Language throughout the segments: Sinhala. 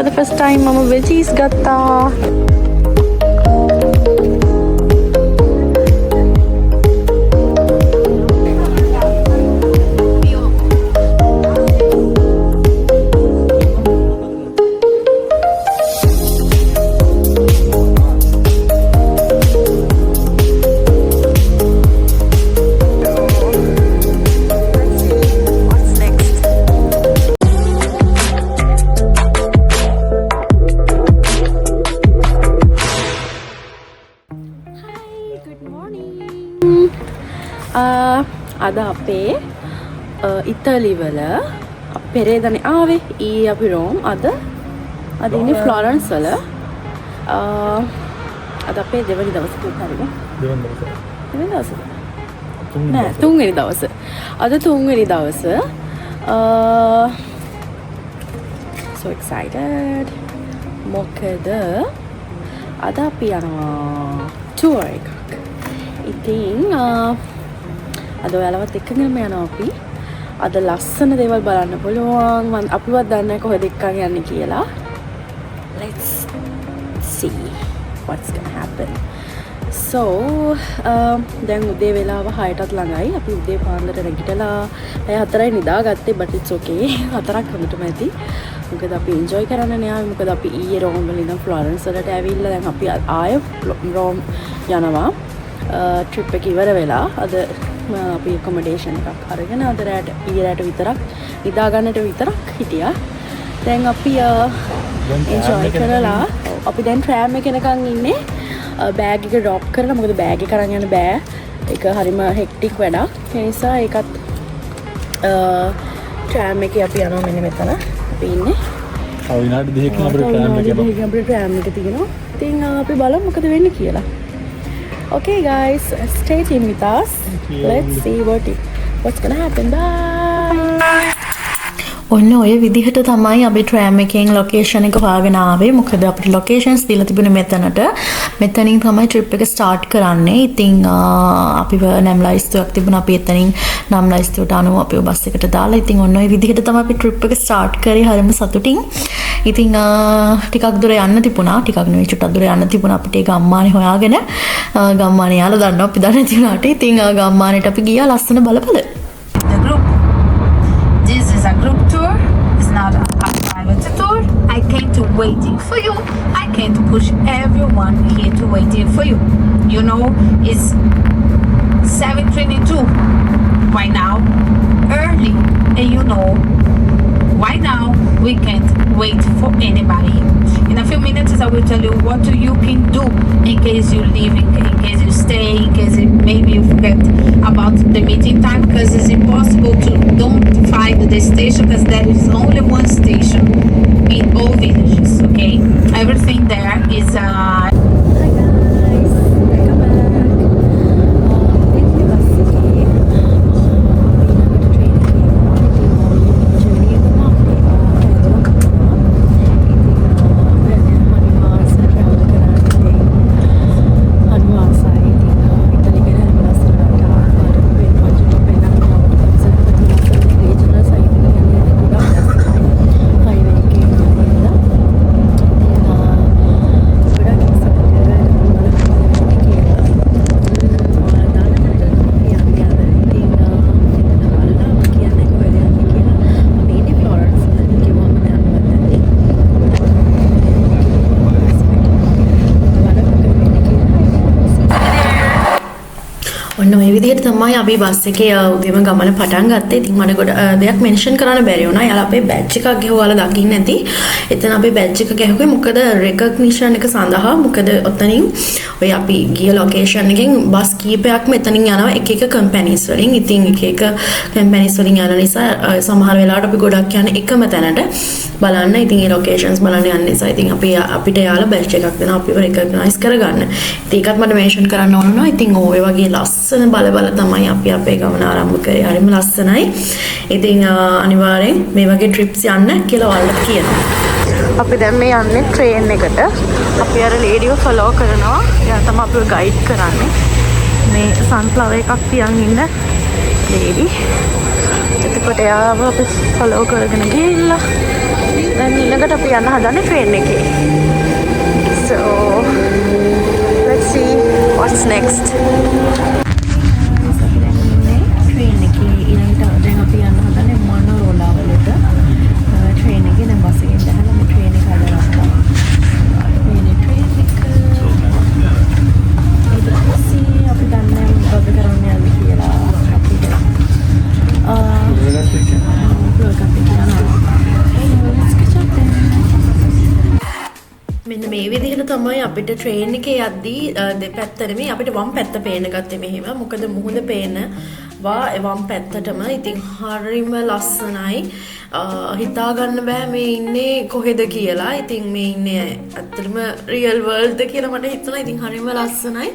for the first time මම veggies ගත්තා. අද අපේ ඉතාලි වල පෙරේදනේ ආවේ ඊයේ අපි රෝම් අද ඉන්නේ ෆ්ලොරන්ස් වල අද අපේ දෙවනි දවසේ හරිද දෙවනි දවසේ නෑ තුන්වෙනි දවසේ අද තුන්වෙනි දවසේ so excited මොකද අද අපි යනවා tour එකක් ඉතින් අද ඔයාලවත් එක්කගෙන යනවා අපි. අද ලස්සන දේවල් බලන්න පුළුවන්. මම අපිවත් දන්නේ නැහැ කොහෙද එක්කන් යන්නේ කියලා. Let's see what's gonna happen. So දැන් උදේ වෙලාව 6ටත් ළඟයි. අපි උදේ පාන්දර නැගිටලා පැය 4යි නිදාගත්තේ but it's okay. 4ක් වුණටම ඇති. මොකද අපි enjoy කරන්න න්යාය. මොකද අපි ඊයේ රෝම් වල ඉඳන් ෆ්ලොරන්ස් වලට ඇවිල්ලා දැන් අපි ආයෙ රෝම් යනවා. ට්‍රිප් එක ඉවර වෙලා අද අපි accommodation එකක් අරගෙන අද රැට ඊරට විතරක් නිදා ගන්නට විතරක් හිටියා. දැන් අපි enjoy කරලා අපි දැන් tram එකේ යනකම් ඉන්නේ. බෑග් එක drop කරලා මොකද බෑග් එක අරන් යන්න බෑ. ඒක හරිම hectic වැඩක්. ඒ නිසා ඒකත් tram එකේ අපි යනවා මෙන්න මෙතන. අපි ඉන්නේ. විනාඩි 2කින් අපිට tram එක තියෙනවා. ඉතින් අපි බලමු මොකද වෙන්නේ කියලා. Okay guys, stay tuned with us. Let's see what's gonna happen. Bye. ඔන්න ඔය විදිහට තමයි අපි tram එකෙන් location එක හොයාගෙන ආවේ. මොකද අපිට locations දීලා තිබුණේ මෙතනට. මෙතනින් තමයි trip එක start කරන්නේ. ඉතින් අපිව නම් ලයිස්තුවක් තිබුණා. අපි එතනින් නම් ලයිස්තුවට අනුව අපිව බස් එකට දාලා ඉතින් ඔන්න ඔය විදිහට තමයි අපි trip එක start කරේ. හරිම සතුටින්. ඉතින් ටිකක් දුර යන්න තිබුණා. ටිකක් නෙවෙයි චුට්ටක් දුර යන්න තිබුණා අපිට ඒ ගම්මානේ හොයාගෙන. ගම්මානේ යාලා දන්නවා අපි දන්නේ නැති වුණාට. ඉතින් ගම්මානේට අපි ගියා ලස්සන බලපල. This is a group tour. It's not a private tour. I came to waiting for you. I came to push everyone here to waiting for you. You know, it's 7:22 right now, early, and you know, right now we can't wait for anybody. In a few minutes, I will tell you what you can do in case you leave, in case you stay, in case maybe you forget about the meeting time, because it's impossible to don't find the station because there is only one station in all villages. Okay, everything there is ඔන්න ඔය විදිහට තමයි අපි බස් එකේ උදේම ගමන පටන් ගත්තේ. ඉතින් මට ගොඩ දෙයක් මෙන්ෂන් කරන්න බැරි වුණා. යාලා අපේ බැච් එකක් ගෙවුවාලා දකින්න නැති. එතන අපේ බැච් එක ගැහුවේ මොකද රෙකග්නිෂන් එක සඳහා. මොකද ඔතනින් ඔය අපි ගිය ලොකේෂන් එකෙන් බස් කීපයක්ම එතනින් යනවා එක එක කම්පැනිස් වලින්. ඉතින් එක එක කම්පැනිස් වලින් යන නිසා සමහර වෙලාවට අපි ගොඩක් යන එකම තැනට බලන්න. ඉතින් ඒ ලොකේෂන්ස් බලන්න යන නිසා ඉතින් අපිට යාලා බැච් එකක් දෙනවා අපිව රෙකග්නයිස් කරගන්න. ඉතින් ඒකත් මට මෙන්ෂන් කරන්න ඕන වුණා. ඉතින් ඔය වගේ ලස්සන බල තමයි අපි අපේ ගමන ආරම්භ කරේ. හරිම ලස්සනයි. ඉතින් අනිවාර්යෙන් මේ වගේ ට්‍රිප්ස් යන්න කියලා ඔයාලට කියනවා. අපි දැන් මේ යන්නේ ට්‍රේන් එකට. අපි අර ලේඩිව ෆලෝ කරනවා. එයා තමයි අපිව ගයිඩ් කරන්නේ. මේ සන්ෆ්ලවර් එකක් තියන් ඉන්න ලේඩි. එතකොට එයාව අපි ෆලෝ කරගෙන ගිහිල්ලා දැන් ඊළඟට අපි යන්න හදන්නේ ට්‍රේන් එකේ. So let's see what's next. Train එකේ ඊළඟට දැන් අපි යන්න හදන්නේ මනෝරෝලා වලට. ට්‍රේන් එකේ දැන් බස් එකෙන් දැහලා මේ ට්‍රේන් එක හදලා මේ ට්‍රේන් එක ඊට අපි දන්නේ මොකද කරන්න යන්නේ කියලා අපිට මෙන්න මේ විදිහට තමයි අපිට ට්‍රේන් එකේ යද්දී දෙපැත්තටම අපිට වම් පැත්ත පේන්න ගත්තේ මෙහෙම. මොකද මුහුද පේනවා වම් පැත්තටම. ඉතින් හරිම ලස්සනයි. හිතා ගන්න බෑ මේ ඉන්නේ කොහෙද කියලා. ඉතින් මේ ඉන්නේ ඇත්තටම රියල් වර්ල්ඩ්ද කියලා මට හිතුණා. ඉතින් හරිම ලස්සනයි.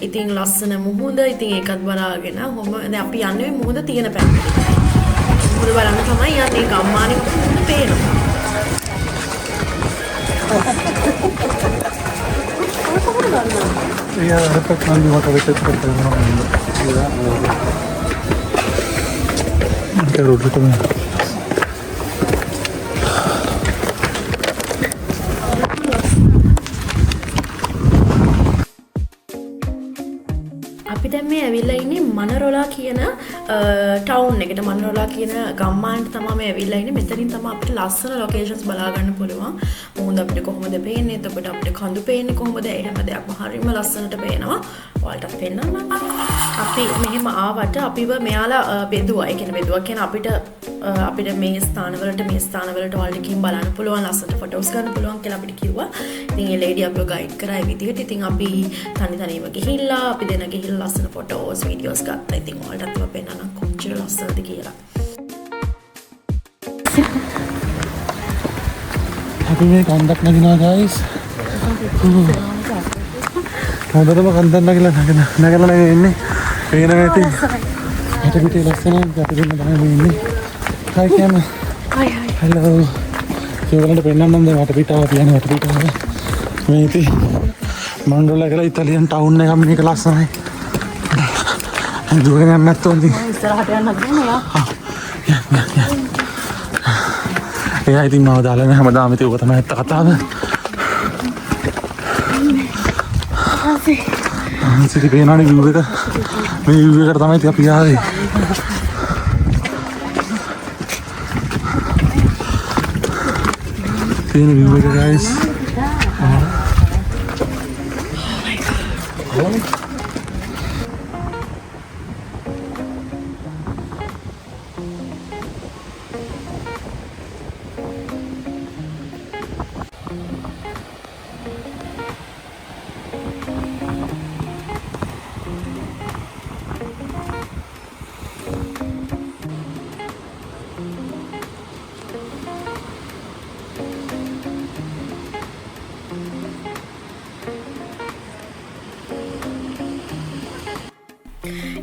ඉතින් ලස්සන මුහුද. ඉතින් ඒකත් බලාගෙන කොහොම දැන් අපි යන්නේ මුහුද තියෙන පැත්තට. මුහුද බලන්න තමයි යන්නේ. ගම්මානේ මුහුද පේනවා. Ya, dapat nanti mata betul betul orang ini. Ya, kita road itu ni. අපි දැන් මේ ඇවිල්ලා ඉන්නේ මනරොලා කියන ටවුන් එකට. මනරොලා කියන ගම්මානට තමයි මේ ඇවිල්ලා ඉන්නේ. මෙතනින් තමයි අපිට ලස්සන ලොකේෂන්ස් බලා ගන්න පුළුවන්. මුහුද අපිට කොහොමද පේන්නේ, එතකොට අපිට කඳු පේන්නේ කොහොමද, ඒ හැම දෙයක්ම හරිම ලස්සනට පේනවා. ඔයාලට පෙන්නන්නම්. අපි මෙහෙම ආවට අපිව මෙයාලා බෙදුවා. ඒ කියන්නේ බෙදුවා කියන අපිට මේ ස්ථානවලට ඔයාලට ගිහින් බලන්න පුළුවන්, ලස්සනට ෆොටෝස් ගන්න පුළුවන් කියලා අපිට කිව්වා. ඉතින් ඒ ලේඩි අපිව ගයිඩ් කරා ඒ විදිහට. ඉතින් අපි තනියම ගිහිල්ලා අපි දෙන ගිහිල්ලා ලස්සන ෆොටෝස් වීඩියෝස් ගත්තා. ඉතින් ඔයාලටත් ඒවා පෙන්නන්න කොච්චර ලස්සනද කියලා. Tapi මේ කන්දක් නගිනවා guys. හොඳටම කන්දක් නගලා ඉන්නේ. පේන නැති. හිත පිටේ ලස්සනයි. අපි දෙන්න තමයි ඉන්නේ. Hi Cam. Hi. Hello. ඒගොල්ලන්ට පෙන්නන්නම් දැන් වටපිටාව කියන්නේ වටපිටාව. මේ ඉතින් මන්ඩෝලා කියලා ඉතාලියන් ටවුන් එකක් මේක ලස්සනයි. දුර යන්න නැත්තොත් ඉතින් ඉස්සරහට යන්න හදන්නේ යා. එයා ඉතින් මාව දාලා නැහැ හැමදාම ඉතින් ඕක තමයි ඇත්ත කතාව. ඉතින් පේනවනේ view එක. මේ view එකට තමයි ඉතින් අපි ආවේ. තියෙන view එක guys.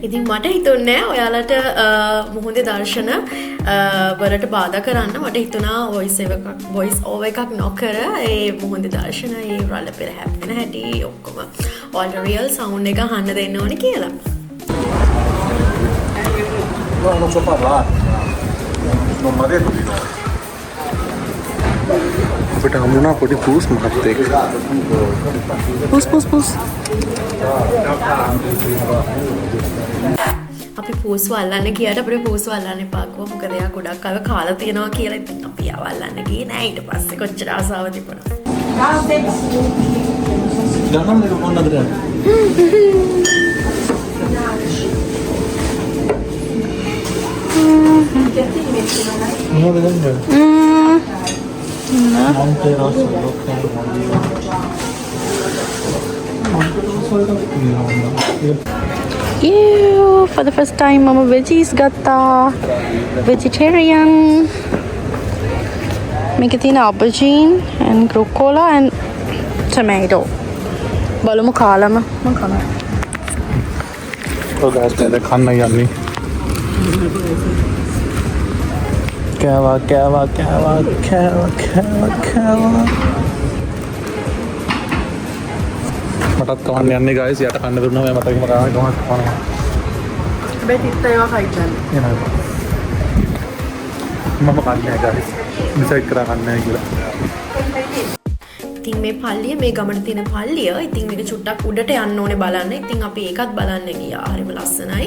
ඉතින් මට හිතුන්නේ ඔයාලට මුහුදේ දර්ශන වලට බාධා කරන්න. මට හිතුණා වොයිස් ඕවර් එකක් නොකර ඒ මුහුදේ දර්ශන ඒ රළ පෙර හැප්පෙන හැටි ඔක්කොම ඔයාලට රියල් සවුන්ඩ් එක අහන්න දෙන්න ඕනේ කියලා. Non so parlare. Non mi ha detto di no. අපිට හම්බුණා පොඩි පූස් මහත්තයෙක්. පූස්. අපි පූස් වල්ලන්න ගියට අපිට පූස් වල්ලන්න එපා කිව්වා. මොකද එයා ගොඩක් අය කාලා තියෙනවා කියලා. ඉතින් අපි ආව වල්ලන්න ගියේ නෑ. ඊට පස්සේ කොච්චර ආසාව තිබුණා. ගණන් එක මොනවද දැන්? මොනවද දැන්? Monte Rosso, Ew, for the first time mama veggies gatta. Vegetarian. මේකේ තියෙන aubergine and rucola and tomato. බලමු කාලම මම කනවා. तो गाइस पहले खाना यम्मी. Kava. මටත් කවන්න යන්නේ guys. යට කන්න දුන්නා මම මතකෙම කනවා. හැබැයි තිත්ත ඒවා කයිද? එනවා. මම කන්නේ guys. ඩිසයිඩ් කරගන්න නැහැ කියලා. ඉතින් මේ පල්ලිය මේ ගමන තියෙන පල්ලිය ඉතින් මේක චුට්ටක් උඩට යන්න ඕනේ බලන්න. ඉතින් අපි ඒකත් බලන්න ගියා. හරිම ලස්සනයි.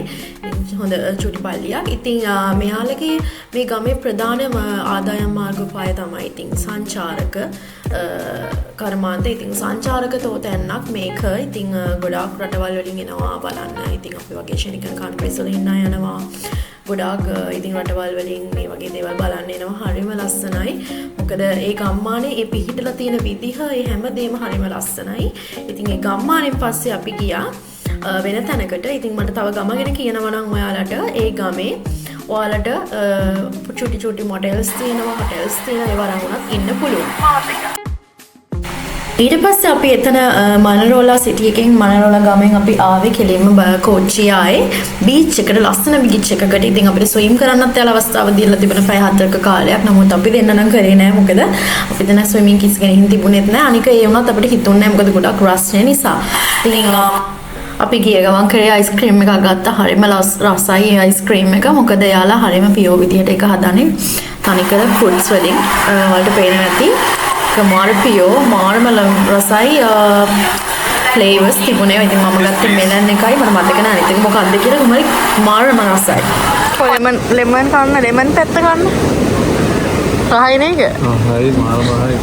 හොඳ චුටි පල්ලියක්. ඉතින් මෙයාලගේ මේ ගමේ ප්‍රධානම ආදායම් මාර්ගෝපාය තමයි ඉතින් සංචාරක කර්මාන්ත. ඉතින් සංචාරක තෝතැන්නක් මේක. ඉතින් ගොඩාක් රටවල් වලින් එනවා බලන්න. ඉතින් අපි වගේ ෂෙනිකන් කන්ට්‍රීස් වල ඉන්න අය යනවා. ගොඩාක් ඉතින් රටවල් වලින් මේ වගේ දේවල් බලන්න එනවා. හරිම ලස්සනයි. මොකද ඒ ගම්මානේ ඒ පිහිටලා තියෙන විදිහ ඒ හැමදේම හරිම ලස්සනයි. ඉතින් ඒ ගම්මානෙන් පස්සේ අපි ගියා වෙන තැනකට. ඉතින් මට තව ගම ගැන කියනවා නම් ඔයාලට ඒ ගමේ ඔයාලට චුටි මොඩෙල්ස් තියෙනවා, හොටෙල්ස් තියෙනවා, ඒවා අරන් ඉන්න පුළුවන්. ඊට පස්සේ අපි එතන මනරෝලා සිටි එකෙන් මනරෝලා ගමෙන් අපි ආවේ කෙලින්ම කෝච්චිය ආයේ බීච් එකට, ලස්සන බීච් එකකට. ඉතින් අපිට ස්විම් කරන්නත් යාලා අවස්ථාව දීලා තිබුණ පැය 4ක කාලයක්. නමුත් අපි දෙන්න නම් කරේ නෑ. මොකද අපි දෙන්න ස්විමින් කිස් ගෙනින් තිබුණෙත් නෑ. අනික ඒ වුණත් අපිට හිතුන්නේ නෑ. මොකද ගොඩක් රස්නේ නිසා. ඉතින් අපි ගිය ගමන් කරේ අයිස්ක්‍රීම් එකක් ගත්තා. හරිම රසයි අයිස්ක්‍රීම් එක. මොකද යාලා හරිම පියෝ විදියට එක හදන්නේ. තනිකර ෆෘට්ස් වලින් වලට පේන නැති මාර පියෝ මාරම රසයි ෆ්ලේවර්ස් තිබුණේ. ඉතින් මම ගත්තේ මෙලන් එකයි. මට මතක නැහැ අනිත් එක මොකක්ද කියලා. කොහමද මාරම රසයි. ලෙමන් කන්න, ලෙමන් පැත්ත කන්න. රහයි නේද? හයි මාරම හයි.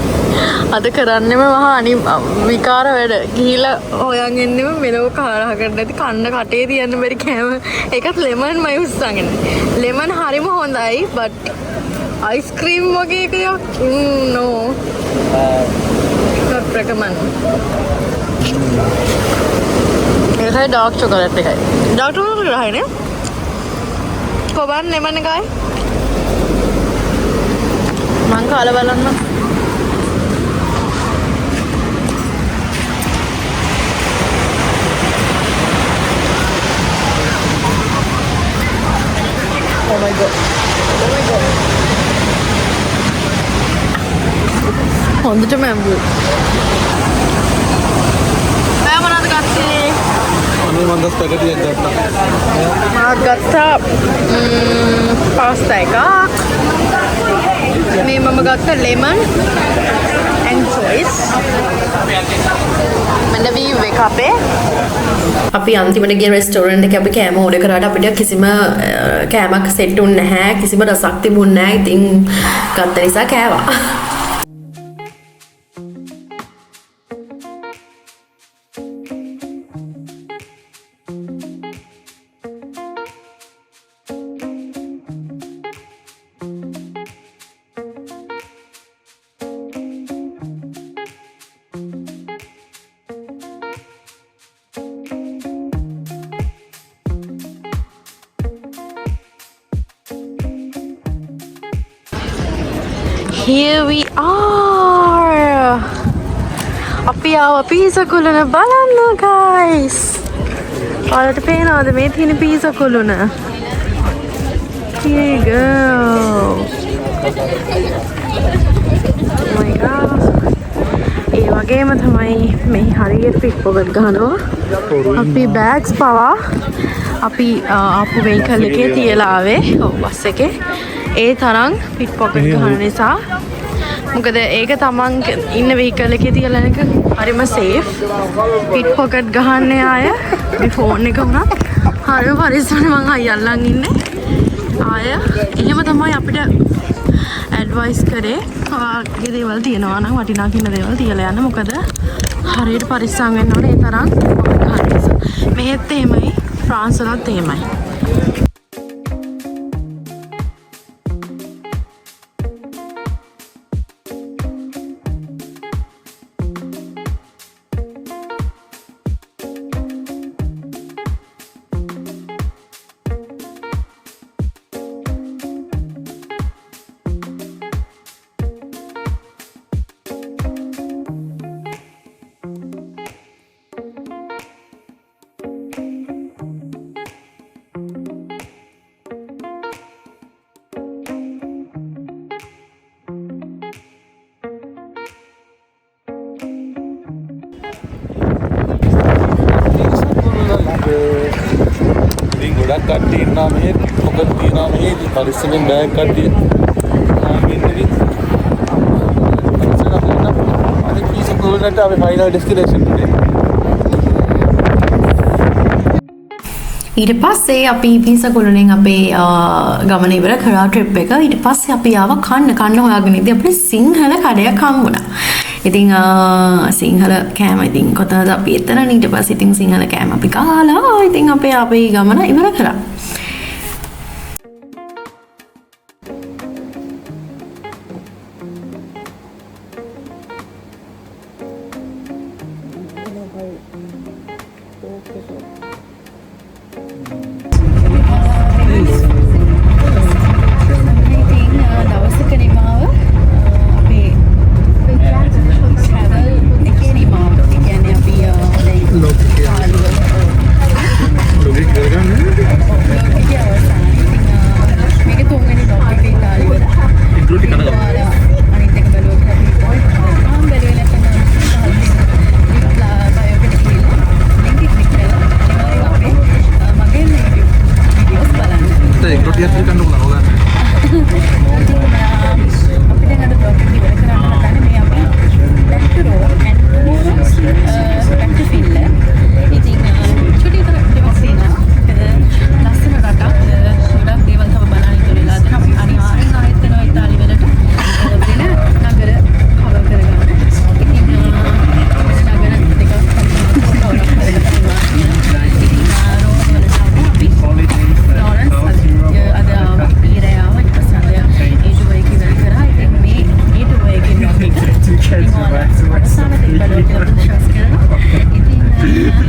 අද කරන්නෙම මහා විකාර වැඩ. ගිහිලා හොයන් එන්නෙම මෙලෝ කාරහකට නැති කන්න කටේ තියන්න බැරි කෑම. ඒකත් ලෙමන් මයි උස්සගෙන. ලෙමන් හරිම හොඳයි. බට් අයිස්ක්‍රීම් වගේ එකක් no not recommend. ඒකයි ඩාර්ක් චොකලට් එකයි. ඩාර්ක් චොකලට් රහයි නේ? කොබන් ලෙමන් එකයි. මං කාලා බලන්න. Oh my god. Oh my god. හොඳටම ඇඹුල්. මම මොනවද ගත්තේ? අනේ මම දැස් පැකටියක් ගත්තා. මම ගත්තා පාස්තා එකක්. මේ මම ගත්තා ලෙමන් choice. මෙන්න view එක අපේ. අපි අන්තිමට ගිය රෙස්ටෝරන්ට් එකේ අපි කෑම ඕඩර් කරාට අපිට කිසිම කෑමක් සෙට් වුන්නේ නැහැ. කිසිම රසක් තිබුණේ නැහැ. ඉතින් ගත්ත නිසා කෑවා. Here we are. අපි ආව පීසා කුළුණ බලන්න guys. ඔයාලට පේනවද මේ තියෙන පීසා කුළුණ? Here you go. Oh my god. ඒ වගේම තමයි මේ හරියට පික් පොකට් ගන්නවා. අපි බෑග්ස් පවා අපි ආපු වෙහිකල් එකේ තියලා ආවේ. ඔව් බස් එකේ. ඒ තරම් පික් පොකට් ගන්න නිසා. මොකද ඒක තමන් ඉන්න වෙහිකල් එකේ තියලා එක හරිම සේෆ්. පික් පොකට් ගහන්න ආය මේ ෆෝන් එක උනත් හරිම පරිස්සමෙන් මං අයියල්ලන් ඉන්නේ. ආය එහෙම තමයි අපිට ඇඩ්වයිස් කරේ. ඔයාගේ දේවල් තියනවා නම් වටිනා කියන දේවල් තියලා යන්න. මොකද හරියට පරිස්සම් වෙන්න ඕනේ. ඒ තරම් ගහන්න නිසා. මෙහෙත් එහෙමයි, ෆ්‍රාන්ස් වලත් එහෙමයි. ගොඩක් කට්ටිය ඉන්නවා මෙහෙ මොකද තියනවා මෙහෙ පරිස්සමෙන් බෑග් කට්ටිය සකුළුනට අපි ෆයිනල් ඩෙස්ටිනේෂන් උනේ. ඊට පස්සේ අපි පිසකුළුණෙන් අපේ ගමන ඉවර කරා ට්‍රිප් එක. ඊට පස්සේ අපි ආවා කන්න හොයාගෙන ඉතින් අපිට සිංහල කඩයක් හම්බුණා. ඉතින් සිංහල කෑම ඉතින් කොතනද අපි එතන ඊට පස්සේ ඉතින් සිංහල කෑම අපි කාලා ඉතින් අපේ ගමන ඉවර කරා. Itin